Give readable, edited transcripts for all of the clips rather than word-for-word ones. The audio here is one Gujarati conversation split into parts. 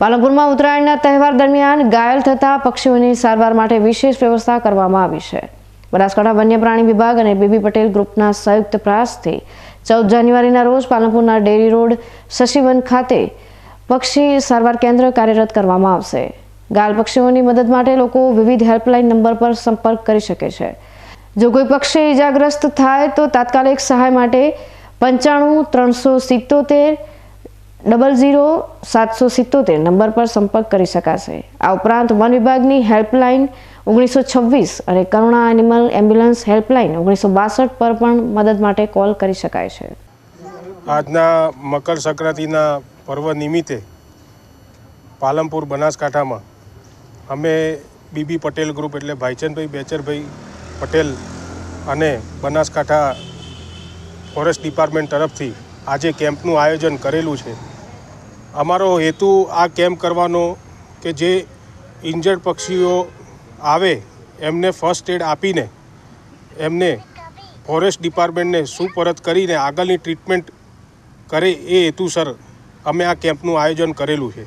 પાલનપુરમાં ઉત્તરાયણના તહેવાર દરમિયાન ઘાયલ થતા પક્ષીઓની સારવાર માટે વિશેષ વ્યવસ્થા કરવામાં આવી છે। બનાસકાંઠા વન્ય પ્રાણી વિભાગ અને બીબી પટેલ ગ્રુપના સંયુક્ત પ્રયાસથી 14 જાન્યુઆરીના રોજ પાલનપુરના ડેરી રોડ શશિવન ખાતે પક્ષી સારવાર કેન્દ્ર કાર્યરત કરવામાં આવશે। ઘાયલ પક્ષીઓની મદદ માટે લોકો વિવિધ હેલ્પલાઇન નંબર પર સંપર્ક કરી શકે છે। જો કોઈ પક્ષી ઇજાગ્રસ્ત થાય તો તાત્કાલિક સહાય માટે 95 377 00 777 નંબર પર સંપર્ક કરી શકાશે। આ ઉપરાંત વન વિભાગની હેલ્પલાઇન 1926 અને કરુણા એનિમલ એમ્બ્યુલન્સ હેલ્પલાઇન 1962 પર પણ મદદ માટે કોલ કરી શકાય છે। આજના મકર સંક્રાંતિના પર્વ નિમિત્તે પાલનપુર બનાસકાંઠામાં અમે બીબી પટેલ ગ્રુપ એટલે ભાઈચંદભાઈ બેચરભાઈ પટેલ અને બનાસકાંઠા ફોરેસ્ટ ડિપાર્ટમેન્ટ તરફથી આજે કેમ્પનું આયોજન કરેલું છે। અમારો હેતુ આ કેમ્પ કરવાનો કે જે ઇન્જર્ડ પક્ષીઓ આવે એમને ફર્સ્ટ એડ આપીને એમને ફોરેસ્ટ ડિપાર્ટમેન્ટને સુપરત કરીને આગળની ટ્રીટમેન્ટ કરે એ હેતુસર અમે આ કેમ્પનું આયોજન કરેલું છે।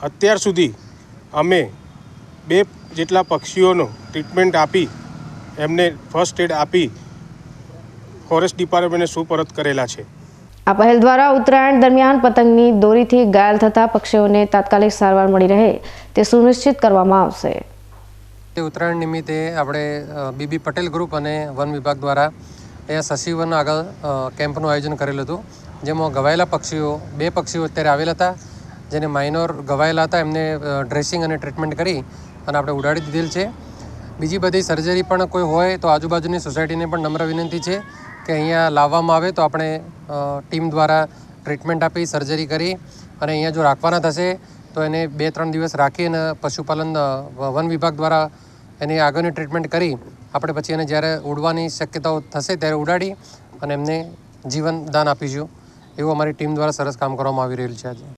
અત્યાર સુધી અમે 2 જેટલા પક્ષીઓનો ટ્રીટમેન્ટ આપી એમને ફર્સ્ટ એડ આપી ફોરેસ્ટ ડિપાર્ટમેન્ટને સુપરત કરેલા છે। આ પહેલ દ્વારા ઉત્તરાયણ દરમિયાન પતંગની દોરીથી ઘાયલ થતા પક્ષીઓને તાત્કાલિક સારવાર મળી રહે તે સુનિશ્ચિત કરવામાં આવશે। ઉત્તરાયણ નિમિત્તે આપણે બીબી પટેલ ગ્રુપ અને વન વિભાગ દ્વારા અહીંયા શશિવન આગળ કેમ્પનું આયોજન કરેલું હતું, જેમાં ઘવાયેલા પક્ષીઓ 2 પક્ષીઓ અત્યારે આવેલા હતા, જેને માઇનોર ઘવાયેલા હતા, એમને ડ્રેસિંગ અને ટ્રીટમેન્ટ કરી અને આપણે ઉડાડી દીધેલ છે। બીજી બધી સર્જરી પણ કોઈ હોય તો આજુબાજુની સોસાયટીને પણ નમ્ર વિનંતી છે કે અહીંયા લાવવામાં આવે તો આપણે ટીમ દ્વારા ટ્રીટમેન્ટ આપી સર્જરી કરી અને અહીંયા જો રાખવાના થશે તો એને 2-3 દિવસ રાખી અને પશુપાલન વન વિભાગ દ્વારા એની આગળની ટ્રીટમેન્ટ કરી આપણે પછી એને જ્યારે ઉડવાની શક્યતાઓ થશે ત્યારે ઉડાડી અને એમને જીવન દાન આપીશું। એવું અમારી ટીમ દ્વારા સરસ કામ કરવામાં આવી રહ્યું છે આજે।